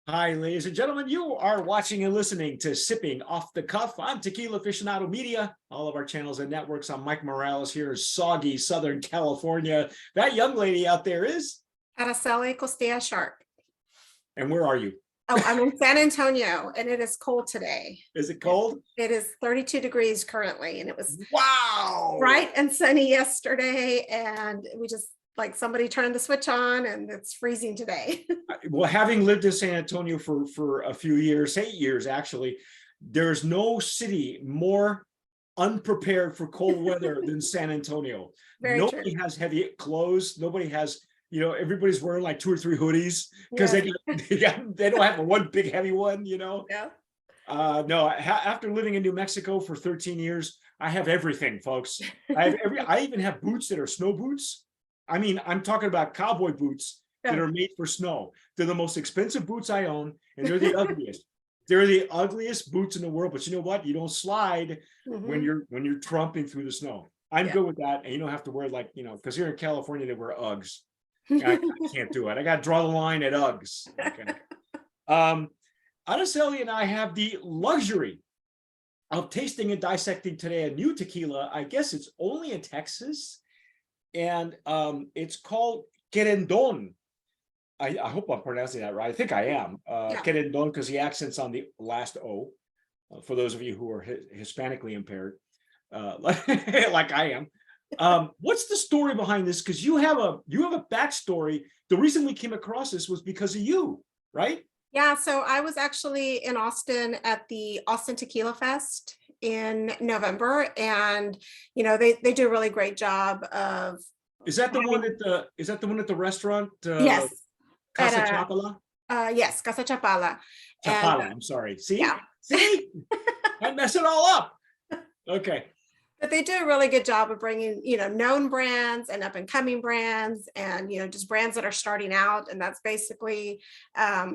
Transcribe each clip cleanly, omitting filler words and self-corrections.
Hi, ladies and gentlemen. You are watching and listening to Sipping Off the Cuff. I'm Tequila Aficionado Media. All of our channels and networks. I'm Mike Morales here in soggy Southern California. That young lady out there is? Araceli Costilla Sharp. And where are you? Oh, I'm in San Antonio, and it is cold today. Is it cold? It is 32 degrees currently, and it was wow, bright and sunny yesterday, and we just like somebody turned the switch on, and it's freezing today. Well, having lived in San Antonio for a few years, 8 years actually, there's no city more unprepared for cold weather than San Antonio. Very Nobody true. has heavy clothes. Nobody has, everybody's wearing like 2 or 3 hoodies because Yes. they don't have one big heavy one, Yeah. No, after living in New Mexico for 13 years, I have everything, folks. I even have boots that are snow boots. I mean, I'm talking about cowboy boots that are made for snow. They're the most expensive boots I own, and they're the ugliest. They're the ugliest boots in the world, but you know what? You don't slide when you're trumping through the snow. I'm good with that, and you don't have to wear because here in California they wear Uggs. I can't do it. I got to draw the line at Uggs. Okay. Araceli and I have the luxury of tasting and dissecting today a new tequila. I guess it's only in Texas, and it's called Querendon. I hope I'm pronouncing that right. I think I am. Querendon, because the accent's on the last O. For those of you who are Hispanically impaired, like I am. What's the story behind this? Because you have a backstory. The reason we came across this was because of you, right? Yeah, so I was actually in Austin at the Austin Tequila Fest in November, and they do a really great job of. Is that the one at the restaurant? Yes. Casa Chapala? Yes, Casa Chapala. Chapala, I'm sorry. See? Yeah. See? I mess it all up. Okay. But they do a really good job of bringing, known brands and up and coming brands and, just brands that are starting out. And that's basically, I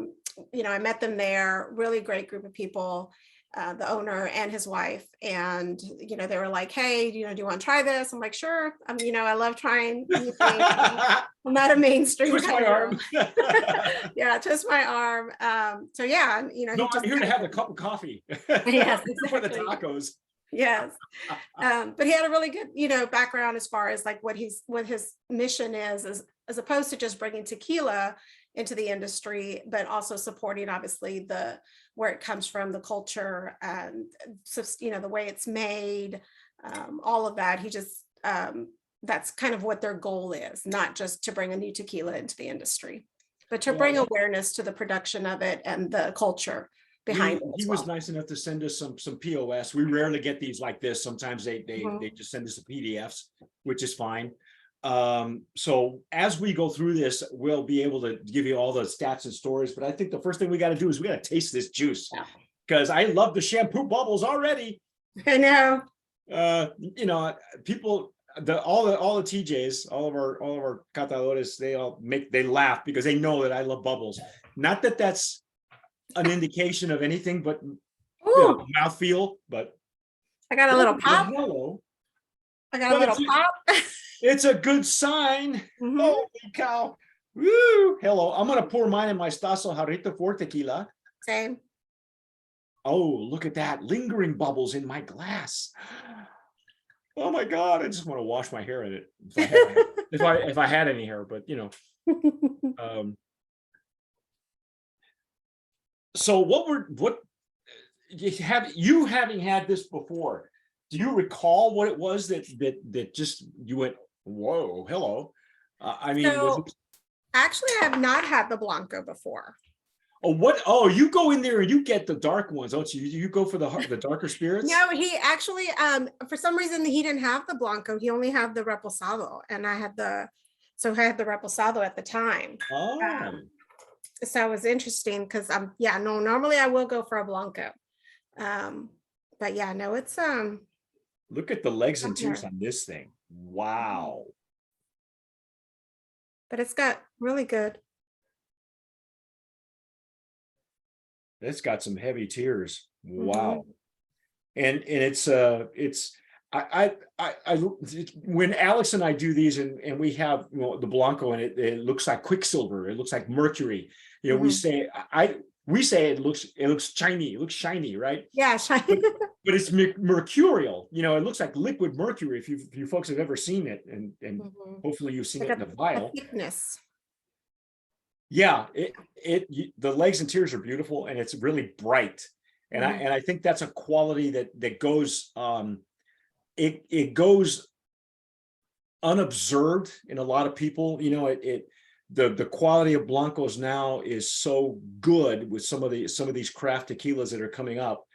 met them there, really great group of people, the owner and his wife. And, they were like, hey, do you want to try this? I'm like, sure. I love trying new things. I'm not a mainstream. Twist my arm. Yeah, twist my arm. So yeah, No, I'm here to have a cup of coffee. Yes, exactly. For the tacos. Yes. But he had a really good, background as far as like what his mission is as opposed to just bringing tequila into the industry, but also supporting obviously where it comes from, the culture, and the way it's made, all of that. He just that's kind of what their goal is, not just to bring a new tequila into the industry, but to bring awareness to the production of it and the culture behind it. He was nice enough to send us some POS. We rarely get these like this. Sometimes they just send us the PDFs, which is fine. So as we go through this, we'll be able to give you all the stats and stories. But I think the first thing we got to do is we got to taste this juice, because I love the shampoo bubbles already. I know. People, all the TJs, all of our catadores, they laugh because they know that I love bubbles. Not that that's an indication of anything but mouthfeel, but I got a little pop. Hello. I got a little pop. It's a good sign. Holy cow. Woo. Hello. I'm going to pour mine in my Stasso Jarrito for tequila. Same. Oh, look at that. Lingering bubbles in my glass. Oh my God. I just want to wash my hair in it. If I had any hair, but so what you having had this before, do you recall what it was that just you went, whoa, hello? Actually, I have not had the Blanco before. You go in there and you get the dark ones, don't you? You go for the darker spirits? No, he actually, for some reason, he didn't have the Blanco. He only had the Reposado, and I had the Reposado at the time. So it was interesting because normally I will go for a Blanco. But yeah, no, it's look at the legs and tears on this thing. Wow. But it's got really good. It's got some heavy tears. Wow. And it's when Alex and I do these and we have the Blanco and it looks like quicksilver, it looks like mercury. We say we say it looks shiny, right? Yeah, But, but it's mercurial. You know, it looks like liquid mercury if you folks have ever seen it, and Mhm. hopefully you've seen Like it in a a vial. thickness. Yeah, the legs and tears are beautiful, and it's really bright. And Mhm. I think that's a quality that goes it goes unobserved in a lot of people. You know, the quality of Blancos now is so good with some of these craft tequilas that are coming up,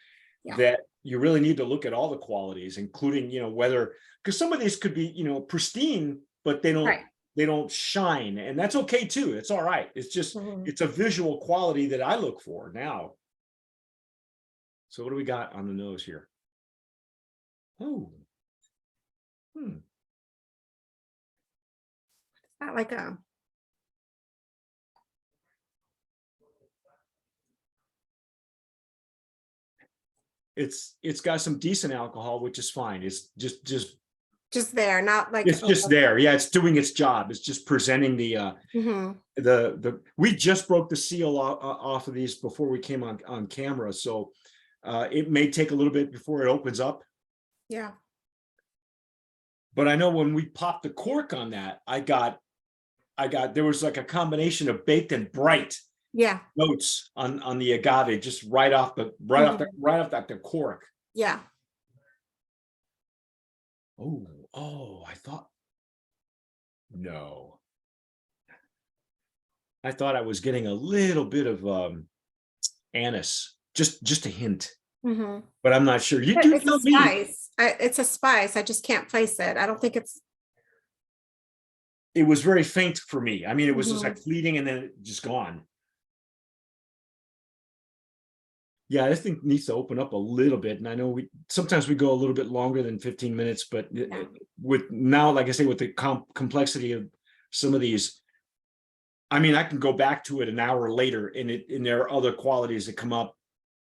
Yeah. that you really need to look at all the qualities, including, you know, whether, because some of these could be, you know, pristine, but Right. they don't shine, and that's okay too. It's all right. It's just Mhm. it's a visual quality that I look for now. So what do we got on the nose here? Oh, Not like a, it's got some decent alcohol, which is fine. It's just there, not like, it's just there. Yeah, it's doing its job. It's just presenting Mhm. we just broke the seal off of these before we came on camera, so it may take a little bit before it opens up. Yeah. But I know when we popped the cork on that, I got there was like a combination of baked and bright Yeah. notes on the agave, just right off the cork. Yeah. Oh, no, I thought I was getting a little bit of anise, just a hint, Mhm. but I'm not sure. You do It's a tell me. spice. It's a spice. I just can't place it. I don't think it's. It was very faint for me. I mean, it was just like Mhm. fleeting and then it just gone. Yeah, this thing needs to open up a little bit. And I know we sometimes we go a little bit longer than 15 minutes, but Yeah. with now, like I say, with the complexity of some of these, I mean, I can go back to it an hour later and there are other qualities that come up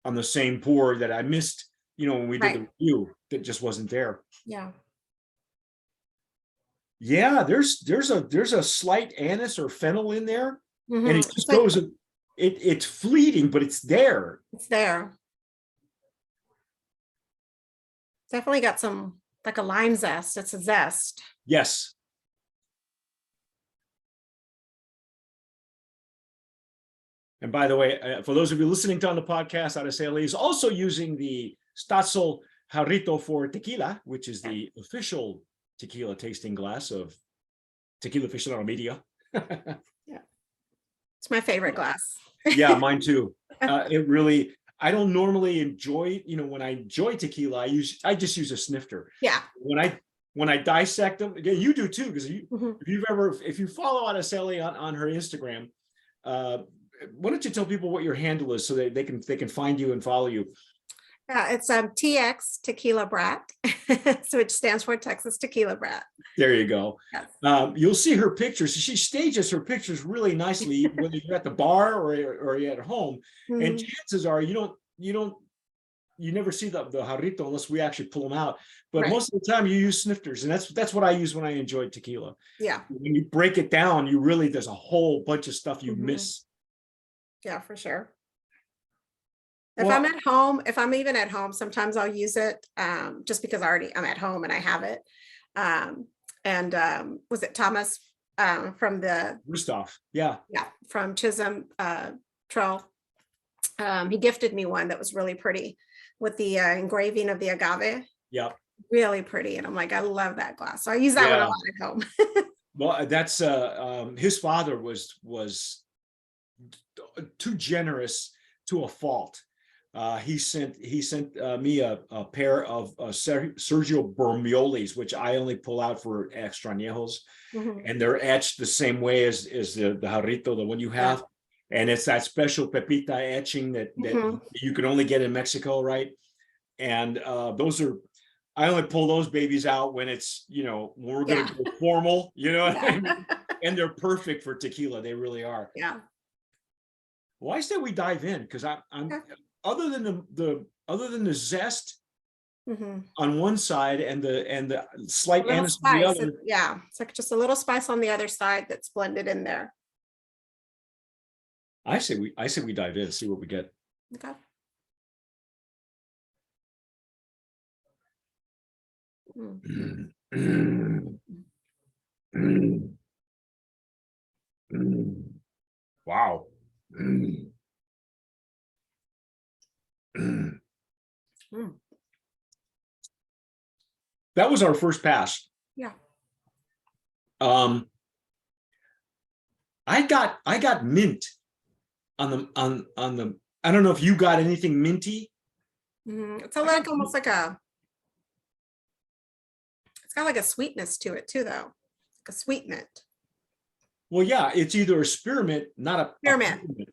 on the same pour that I missed, you know, when we did Right. the review, that just wasn't there. Yeah. Yeah, there's a slight anise or fennel in there, and it It's just like, goes, it's fleeting, but it's there. it's there. Definitely got some, like a lime zest. It's a zest. Yes. And by the way, for those of you listening to on the podcast, Araceli is also using the Stazzo Jarrito for tequila, which is the official tequila tasting glass of Tequila Aficionado Media. Yeah. It's my favorite glass. Yeah, mine too. It really, I don't normally enjoy, you know, when I enjoy tequila, I just use a snifter. Yeah. When I dissect them, again, you do too, because Mhm. if you follow Araceli on her Instagram, why don't you tell people what your handle is so that they can find you and follow you? Yeah, it's TX Tequila Brat, so it stands for Texas Tequila Brat. There you go. Yes. You'll see her pictures. She stages her pictures really nicely, whether you're at the bar or you're at home. And Mhm. chances are you never see the jarrito unless we actually pull them out. But Right. most of the time you use snifters, and that's what I use when I enjoy tequila. Yeah. When you break it down, there's a whole bunch of stuff you Mhm. miss. Yeah, for sure. If I'm Well, at home, if I'm even at home, sometimes I'll use it just because I'm at home and I have it. And was it Thomas from the, Gustav, yeah. yeah, from Chisholm Trail? He gifted me one that was really pretty with the engraving of the agave. Yeah. Really pretty. And I'm like, I love that glass. So I use that one a Yeah. lot at home. Well, that's his father was too generous to a fault. He sent me a pair of Sergio Bormiolis, which I only pull out for extrañejos, Mhm. and they're etched the same way as the jarrito, the one you Yeah. have, and it's that special pepita etching that Mhm. you can only get in Mexico, right? And those are, I only pull those babies out when it's, you know, when we're Yeah. gonna go formal, you know what I Yeah. mean? And they're perfect for tequila. They really are. Yeah. Well, I say we dive in because I'm Okay. other than the zest Mhm. on one side and the A slight little anise on the spice. other. Yeah. It's like just a little spice on the other side that's blended in there. I say we dive in, see what we get. Okay. Wow. That was our first pass. Yeah. I got mint on the. I don't know if you got anything minty. It's like almost like it's got like a sweetness to it too, though. Like a sweet mint. Well, yeah, it's either a spearmint, not a Spearmint. peppermint.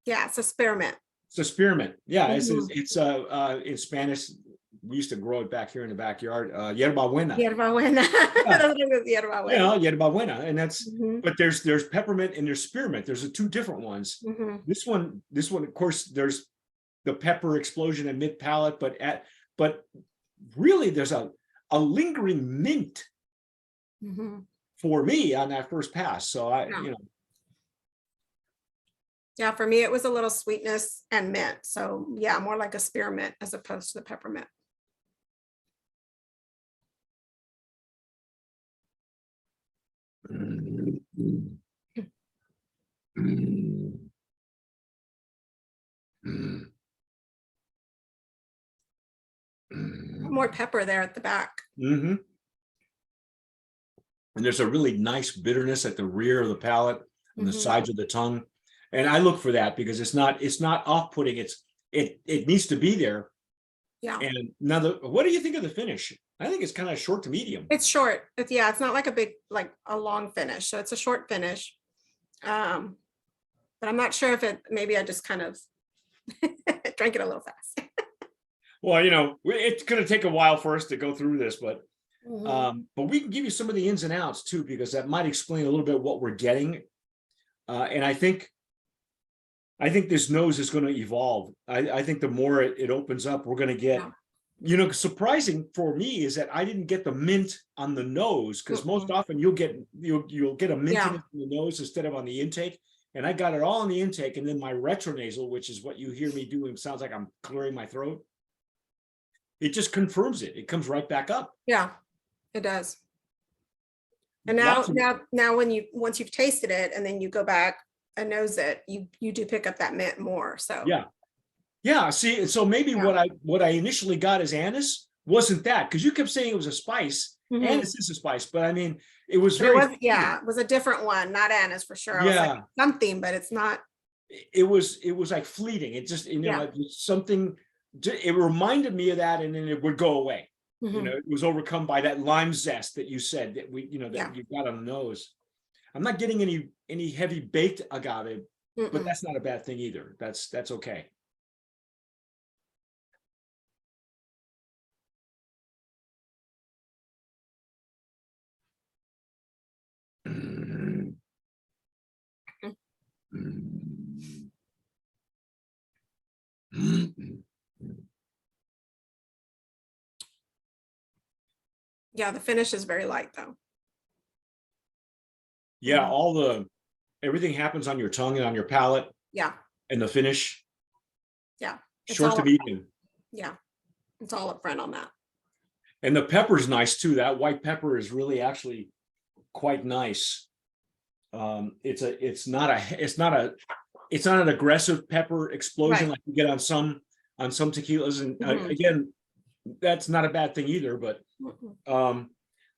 Yeah, it's a spearmint. It's a spearmint. Yeah, it's in Spanish. We used to grow it back here in the backyard. Yerba buena. Yerba buena. Yerba buena. You know, yerba buena, and that's. Mhm. But there's peppermint and there's spearmint. There's two different ones. Mhm. This one, of course, there's the pepper explosion and mid palate, but really there's a lingering mint Mhm. for me on that first pass. So Yeah, for me, it was a little sweetness and mint. So yeah, more like a spearmint as opposed to the peppermint. More pepper there at the back. And there's a really nice bitterness at the rear of the palate and the sides of the tongue. And I look for that because it's not off-putting. It needs to be there. Yeah. And now what do you think of the finish? I think it's kind of short to medium. It's short. It's not like a long finish. So it's a short finish. But I'm not sure if maybe I just kind of drank it a little fast. Well, it's going to take a while for us to go through this, but we can give you some of the ins and outs too, because that might explain a little bit what we're getting. And I think this nose is going to evolve. I think the more it opens up, we're going to get, surprising for me is that I didn't get the mint on the nose, because most often you'll get a mint in the nose instead of on the intake. And I got it all on the intake, and then my retronasal, which is what you hear me doing, sounds like I'm clearing my throat. It just confirms it. It comes right back up. Yeah, it does. And now once you've tasted it and then you go back and nose it, you do pick up that mint more. So yeah. See, so maybe what I initially got as anise wasn't that, because you kept saying it was a spice. Anise is a spice, but I mean, it was very. It was a different one, not anise for sure. I was like, something, but it's not. It was like fleeting. It just something. It reminded me of that, and then it would go away. It was overcome by that lime zest that you said that that you got on the nose. I'm not getting any heavy baked agave, but that's not a bad thing either. That's okay. Yeah, the finish is very light though. Yeah, everything happens on your tongue and on your palate. Yeah. And the finish. Yeah. Short to medium. Yeah. It's all up front on that. And the pepper's nice too. That white pepper is really actually quite nice. It's not an aggressive pepper explosion like you get on some tequilas. And again, that's not a bad thing either, but let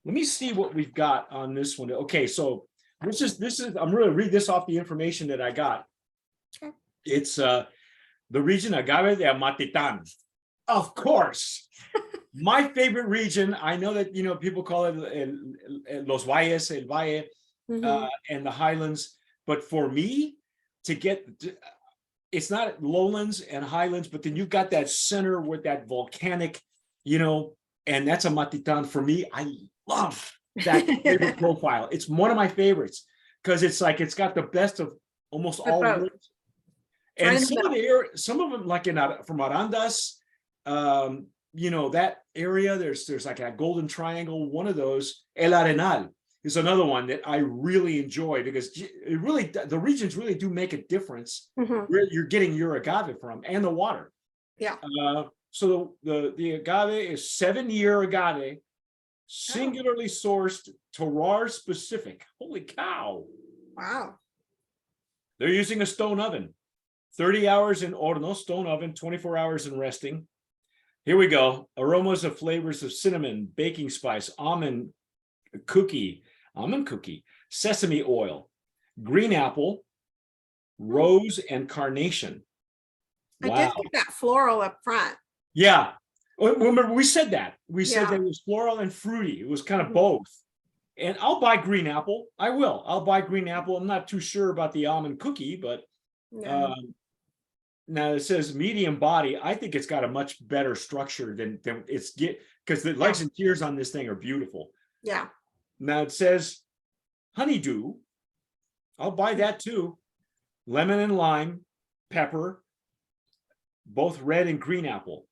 me see what we've got on this one. Okay, so this is I'm going to read this off the information that I got. Okay. It's the region Agave de Amatitan. Of course. My favorite region. I know that people call it Los Valles, El Valle, and the Highlands, but for me it's not lowlands and highlands, but then you've got that center with that volcanic, and that's a Matitan for me. I love that flavor profile. It's one of my favorites because it's got the best of almost all worlds. And some of them, like from Arandas, that area, there's like a golden triangle, one of those, El Arenal. is another one that I really enjoy because it really, the regions really do make a difference where you're getting your agave from and the water. Yeah. So the agave is 7-year agave, singularly sourced, terroir specific. Holy cow. Wow. They're using a stone oven, 30 hours in horno, stone oven, 24 hours in resting. Here we go. Aromas of flavors of cinnamon, baking spice, almond cookie, sesame oil, green apple, rose, and carnation. I Wow. did get that floral up front. Yeah. Remember, we said that. We said Yeah. that it was floral and fruity. It was kind of both. And I'll buy green apple. I will. I'll buy green apple. I'm not too sure about the almond cookie, but Yeah. now it says medium body. I think it's got a much better structure than it's because the legs and tears on this thing are beautiful. Yeah. Now it says honeydew. I'll buy that too. Lemon and lime, pepper, both red and green apple.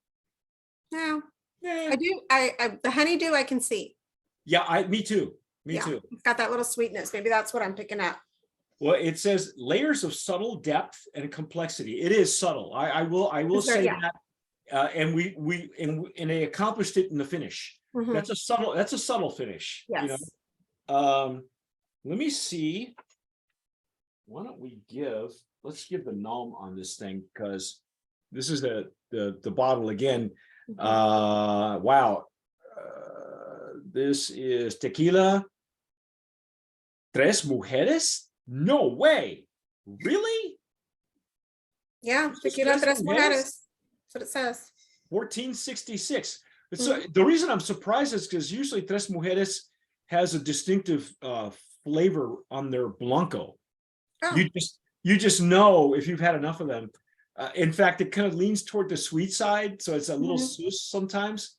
Yeah. I do. I the honeydew I can see. Yeah, me too. Me too. It's got that little sweetness. Maybe that's what I'm picking up. Well, it says layers of subtle depth and complexity. It is subtle. I will say that. And and they accomplished it in the finish. That's a subtle finish. Yes. You know? Let me see. Why don't we let's give the nom on this thing, because this is the bottle again. Wow. This is Tequila Tres Mujeres? No way. Really? Yeah, Tequila Tres Mujeres. That's what it says. 1466. So the reason I'm surprised is because usually Tres Mujeres has a distinctive flavor on their Blanco. Oh. You just know if you've had enough of them. In fact, it kind of leans toward the sweet side, so it's a little sus sometimes.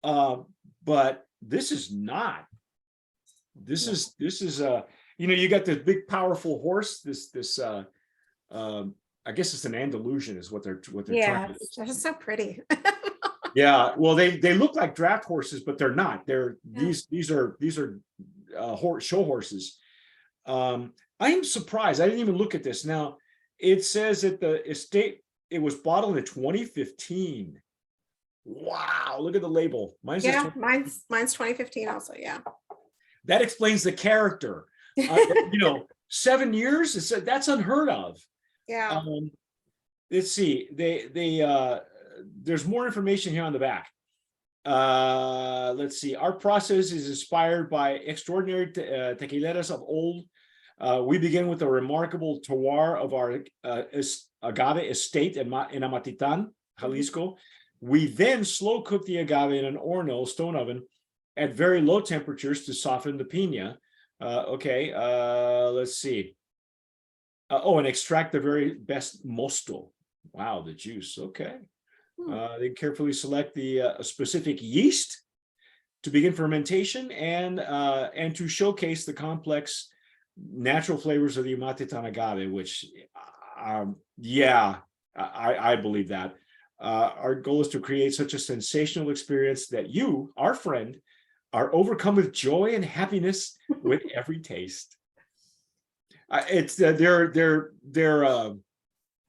But this is not. This is you know, you got this big powerful horse. I guess it's an Andalusian is what they're trying to do. They're just so pretty. Yeah, well, they look like draft horses, but they're not. These are show horses. I am surprised. I didn't even look at this. Now it says that the estate, it was bottled in 2015. Wow, look at the label. Mine's 2015 also. Yeah, that explains the character. You know, 7 years, that's unheard of. Yeah. Let's see. There's more information here on the back. Let's see. Our process is inspired by extraordinary tequileras of old. We begin with a remarkable terroir of our agave estate in Amatitan, Jalisco. We then slow cook the agave in an horno, stone oven, at very low temperatures to soften the piña. Let's see. And extract the very best mosto. Wow, the juice. Okay. They carefully select the specific yeast to begin fermentation and to showcase the complex natural flavors of the Amatitan agave, which, I believe that. Our goal is to create such a sensational experience that you, our friend, are overcome with joy and happiness with every taste. It's their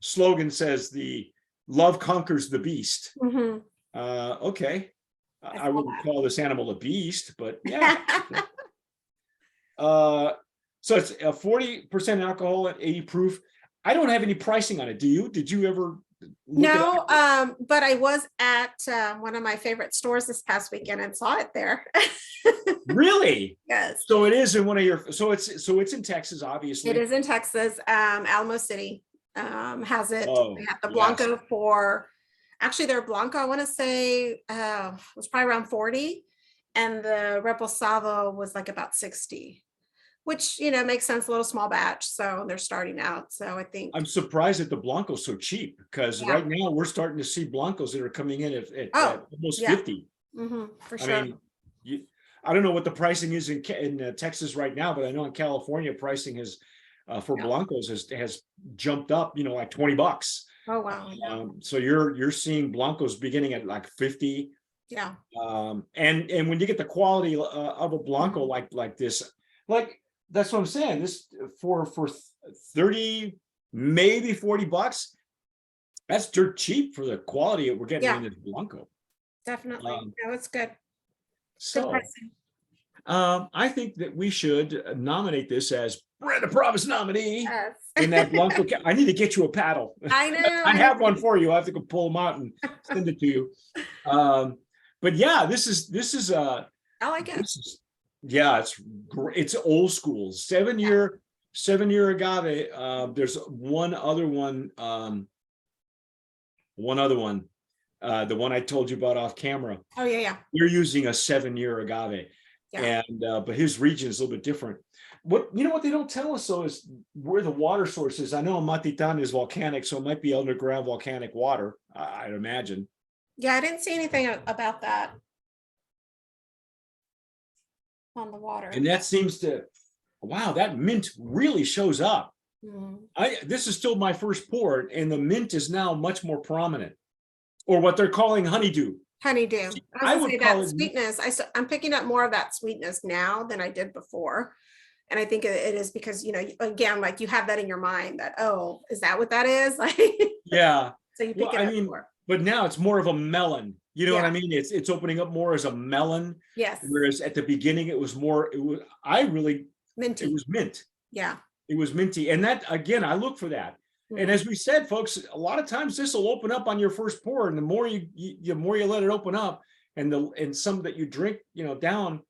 slogan says the love conquers the beast. Okay, I wouldn't call this animal a beast, but yeah. So it's a 40% alcohol at 80 proof. I don't have any pricing on it. Do you? Did you ever? No, but I was at one of my favorite stores this past weekend and saw it there. Really? Yes. So it is in one of your. So it's in Texas, obviously. It is in Texas. Alamo City has it. They have the Blanco for. Actually, their Blanco, I want to say, was probably around 40, and the Reposado was like about 60. Which, you know, makes sense, a little small batch. So they're starting out. So I think I'm surprised that the Blanco's so cheap, because right now we're starting to see Blancos that are coming in at almost 50. For sure. I mean, I don't know what the pricing is in Texas right now, but I know in California pricing has for Blancos has jumped up, you know, like $20. Oh wow. So you're seeing Blancos beginning at like 50. Yeah. And when you get the quality of a Blanco like this, like that's what I'm saying. This for 30, maybe $40, that's dirt cheap for the quality that we're getting Yeah. in this Blanco. Definitely. No, it's good. Good So pricing. I think that we should nominate this as Brenda Promise nominee Yes. in that Blanco. I need to get you a paddle. I know. I have one for you. I have to go pull them out and send it to you. But yeah, this is I like it. yeah, it's great. It's old school. 7-year agave. There's one other one. The one I told you about off camera. Oh yeah. You're using a 7-year agave. Yeah. And but his region is a little bit different. What they don't tell us though is where the water source is. I know Matitan is volcanic, so it might be underground volcanic water, I'd imagine. Yeah, I didn't see anything about that on the water. And that seems to, wow, that mint really shows up. Mm. This is still my first pour, and the mint is now much more prominent, or what they're calling honeydew. Honeydew. I would would say call that it- sweetness. I'm picking up more of that sweetness now than I did before. And I think it is because, again, like you have that in your mind that, oh, is that what that is? Like, Yeah. so you pick it up more. But now it's more of a melon. You know what I Yeah. mean? It's opening up more as a melon. Yes. Whereas at the beginning it was Minty. it was mint. Yeah. It was minty. And that, again, I look for that. And as we said, folks, a lot of times this will open up on your first pour, and the more you let it open up, and some that you drink, down,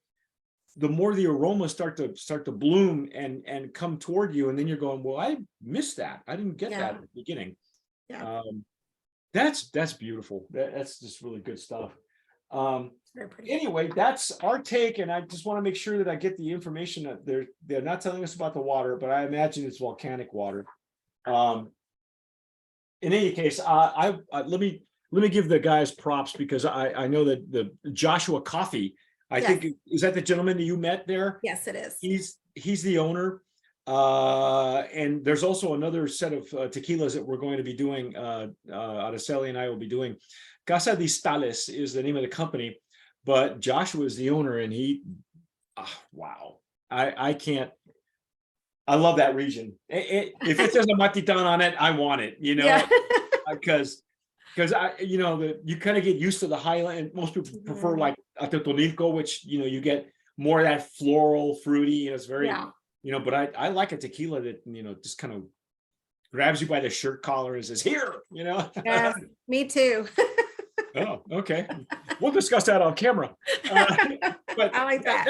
the more the aromas start to bloom and come toward you, and then you're going, well, I missed that. I didn't get that at the beginning. Yeah. That's beautiful. That's just really good stuff. Very pretty. Anyway, that's our take, and I just want to make sure that I get the information that they're not telling us about the water, but I imagine it's volcanic water. In any case, let me give the guys props, because I know that the Joshua Coffee, I think, is that the gentleman that you met there? Yes, it is. He's the owner. And there's also another set of tequilas that we're going to be doing. Araceli and I will be doing. Casa de Stales is the name of the company, but Joshua is the owner, and wow. I love that region. If it says a Matitan on it, I want it, because you kind of get used to the highland. Most people prefer like a Totonilco, which, you get more of that floral, fruity, and it's very, but I like a tequila that, just kind of grabs you by the shirt collar and says, here, Yes, me too. Oh, okay. We'll discuss that on camera. But I like that.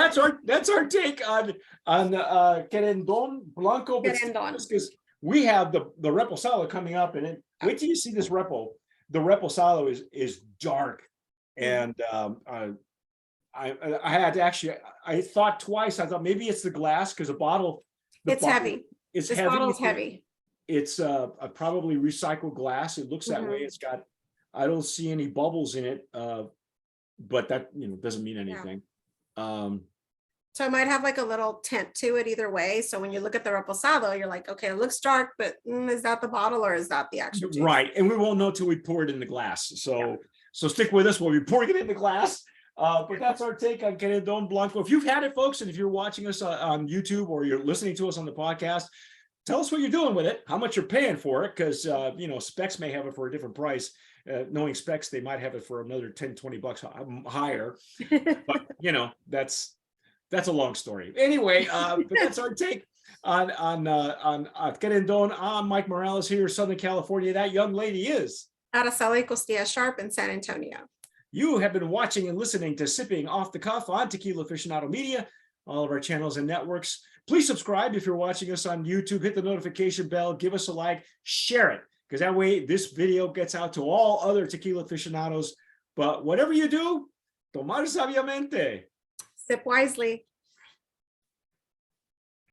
That's our take on Querendon Blanco. Because we have the Reposado coming up, and wait till you see this Repo. The Reposado is dark, and I had to actually, I thought twice. I thought maybe it's the glass, because the bottle. It's heavy. It's this heavy. bottle's heavy. It's probably recycled glass. It looks that way. It's got. I don't see any bubbles in it, but that doesn't mean anything. So it might have like a little tint to it either way. So when you look at the Reposado, you're like, okay, it looks dark, but is that the bottle or is that the actual juice? Right, and we won't know till we pour it in the glass. So stick with us. We'll be pouring it in the glass. But that's our take on Querendon Blanco. If you've had it, folks, and if you're watching us on YouTube or you're listening to us on the podcast, tell us what you're doing with it, how much you're paying for it, because Specs may have it for a different price. Knowing Specs, they might have it for another $10-20 higher. But that's a long story. Anyway, but that's our take on Querendon. I'm Mike Morales here, Southern California. That young lady is Araceli Costilla Sharp in San Antonio. You have been watching and listening to Sipping Off the Cuff on Tequila Aficionado Media, all of our channels and networks. Please subscribe if you're watching us on YouTube. Hit the notification bell, give us a like, share it, because that way this video gets out to all other tequila aficionados. But whatever you do, tomar sabiamente. Sip wisely.